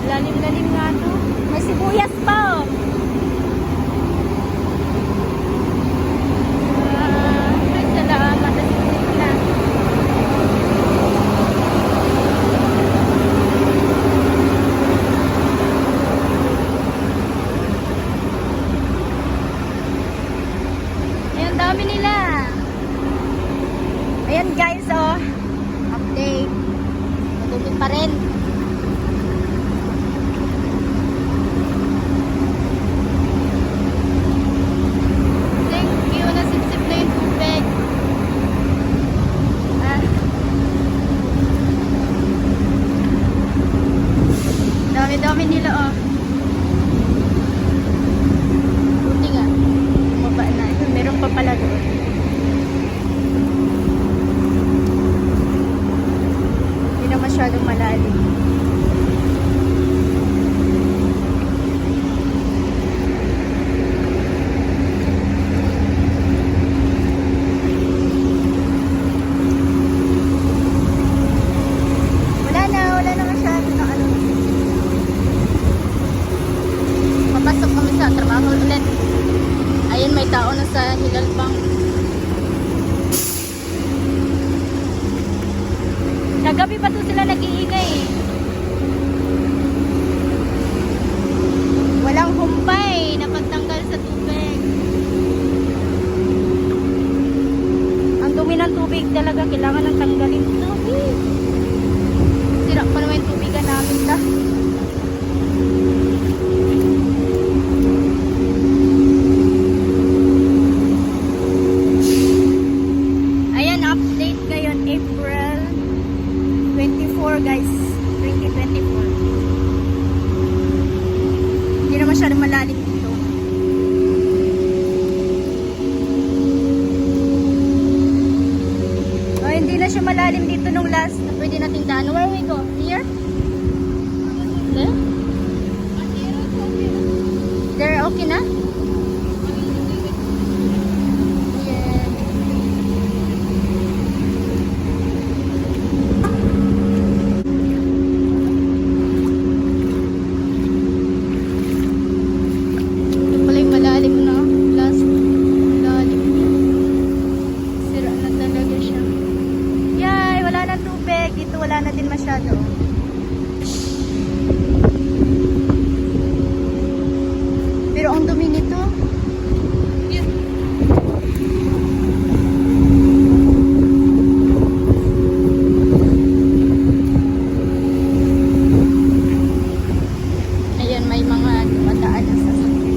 Lalim-lalim nga to. May sibuyas pa oh. Ay, salamat. Nasipsip na. Ayan, dami nila. Ayan guys, oh. Update. Madumi pa rin. Thank you. Nasipsip na yung tubig. Dami-dami nila, oh. Buti nga. Bumaba na. Meron pa pala doon. Masyadong malalim. Wala na masyado na ano. Papasok kami sa trabaho ulit. Ayun, may tao na sa Hilalbang. Kagabi pa to sila nag-iingay eh. Walang humpay na pagtanggal sa tubig. Ang dumi ng tubig talaga. Kailangan ng tanggalin ito. Sira pa naman yung tubigan namin ta. Ayan, update ngayon April 24 guys, 2024. Hindi na masyadong malalim dito. Oh, hindi na siya malalim dito nung last na pwede nating daan. Where we go? Here? There? There, okay na? Wala na din masyado. Pero ang dumi nito. Ayan, may mga dumadaan na sasakyan.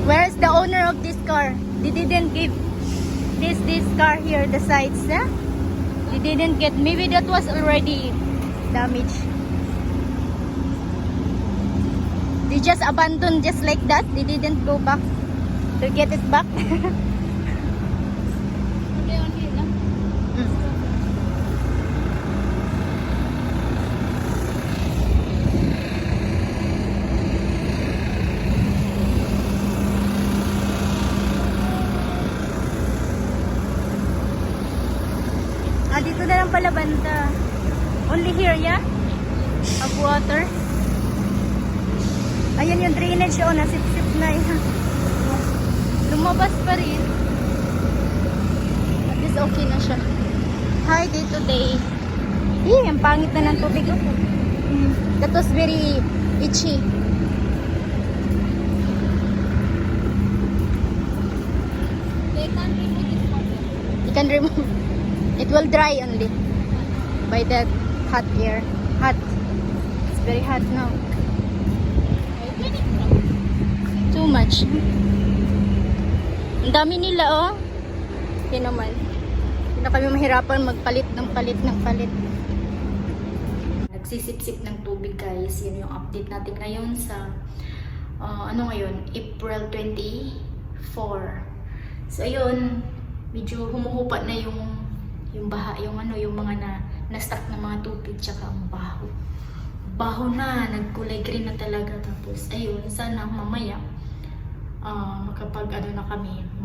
Where's the owner of this car? They didn't give this car here the sides, huh? They didn't get. Maybe that was already damaged. They just abandoned just like that. They didn't go back to get it back. Dito na lang pala banda. Only here, yeah? Of water. Ayan yung drainage, oh, nasip-sip na yan. Lumabas pa rin. At least okay na siya. Hi, day to day. Ang pangit na ng tubig. That was very itchy. You can remove. It will dry only by the hot air. Hot. It's very hot now. Too much. Ang dami nila, oh. Yan naman. Hindi na kami mahirapan magpalit ng palit ng palit. Nagsisip-sip ng tubig, guys. Yan yung update natin ngayon sa ano ngayon? April 24. So, ayun. Medyo humuhupa na yung baha, yung mga na-stuck na mga tubig, tsaka ang baho. Baho na, nagkulay green na talaga. Tapos, ayun, sana mamaya makapag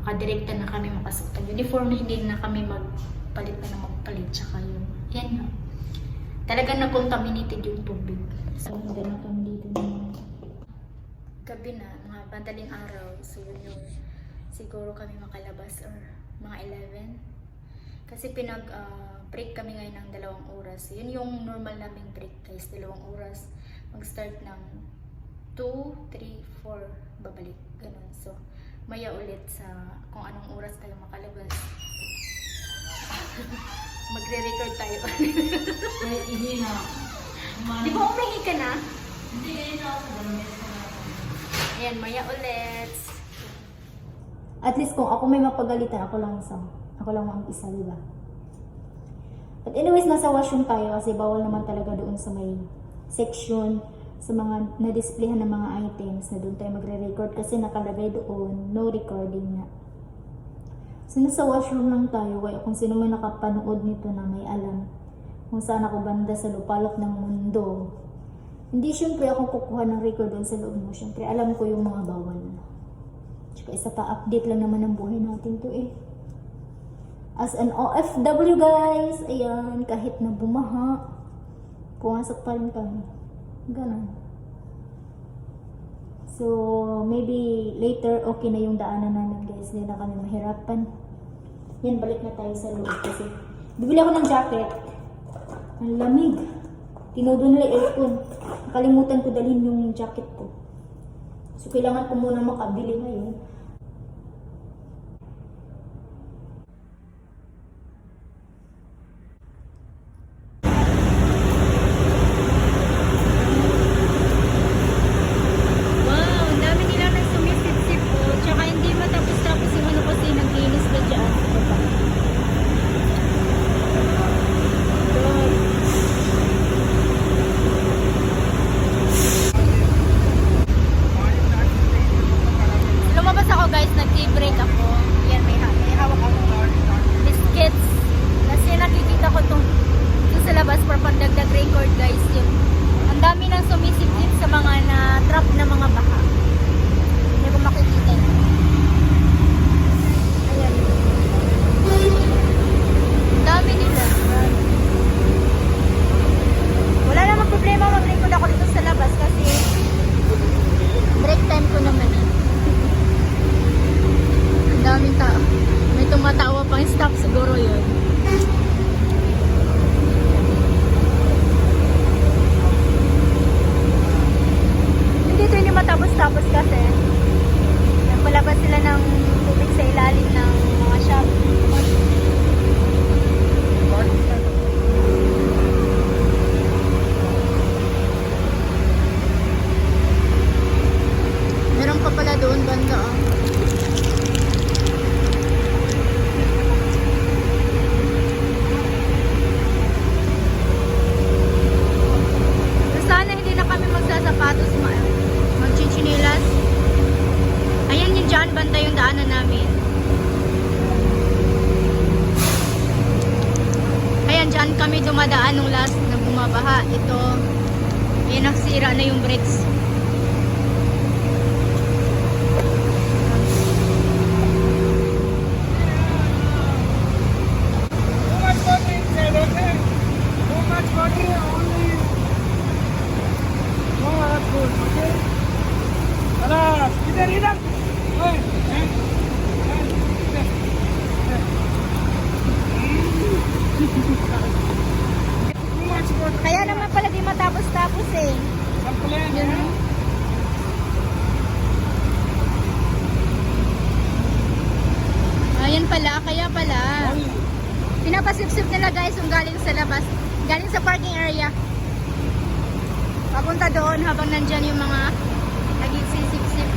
makadirekta na kami makasuot ng uniform na hindi na kami magpalit na magpalit. Tsaka yun. Yan nga. Talagang na-contaminated yung tubig. So, hindi na kami dito na gabi na, mga madaling araw. So, yun yung siguro kami makalabas or mga 11. Kasi break kami ngayon ng 2 oras. Yun yung normal naming break guys, 2 oras. Mag-start ng 2, 3, 4, babalik. Ganun. So, maya ulit sa kung anong oras tayo makalabas. Magre-record tayo. Ay, hindi na. Di ba umahi ka na? Hindi, ngayon ako sa damit. Ayan, maya ulit. At least kung ako may mapagalitan, ako lang ang isa, di ba? But anyways, nasa washroom tayo kasi bawal naman talaga doon sa may section, sa mga na-displayhan ng mga items na doon tayo magre-record kasi nakalagay doon, no recording na. So, nasa washroom lang tayo, kaya kung sino man nakapanood nito na may alam kung saan ako banda sa lupalop ng mundo, hindi syempre ako kukuha ng record doon sa loob mo. Syempre, alam ko yung mga bawal. Tsaka isa pa, update lang naman ang buhay natin to eh. As an OFW guys, ayan, kahit na bumaha, pumasok pa rin kami. Ganun. So, maybe later okay na yung daanan namin guys. Hindi na kami mahirapan. Yan, balik na tayo sa loob kasi bibili ako ng jacket. Ang lamig. Tinodo nila aircon. Nakalimutan ko dalhin yung jacket ko. So, kailangan ko muna makabili ngayon. Tapos kasi, nagpalabas sila ng tubig sa ilalim ng mga shop. Meron pa pala doon banda. Sana hindi na kami magsasapatos magchichinilas. Ayan yung dyan, banda yung daanan namin. Ayan, dyan kami dumadaan nung last na bumabaha. Ito, ayan, nagsira na yung brakes. Kaya naman pala di matapos-tapos eh. Yun. Ayan pala, kaya pala. Pinapasip-sip nila guys yung galing sa labas. Galing sa parking area. Papunta doon habang nandyan yung mga nagsisip-sip.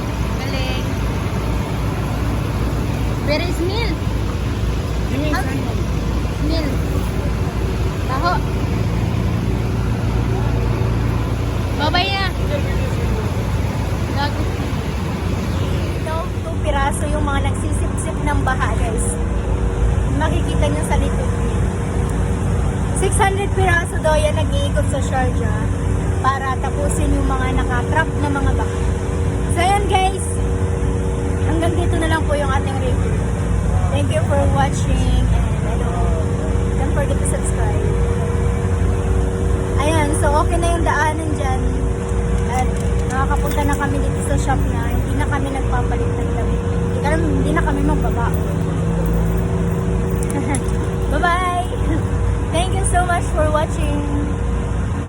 Galing. Where is Mil? Mil. Taho. Babay na. Ito, 2 piraso yung mga nagsisip-sip ng baha guys. Makikita nyo sa likod. 600 piraso daw yan nag-iikot sa Sharjah para tapusin yung mga nakatrap na mga baha. So yan guys, hanggang dito na lang po yung ating review. na yung daanan dyan. At nakakapunta na kami dito sa shop na hindi na kami nagpapalit ng damit. Hindi na kami magbaba. Bye-bye! Thank you so much for watching.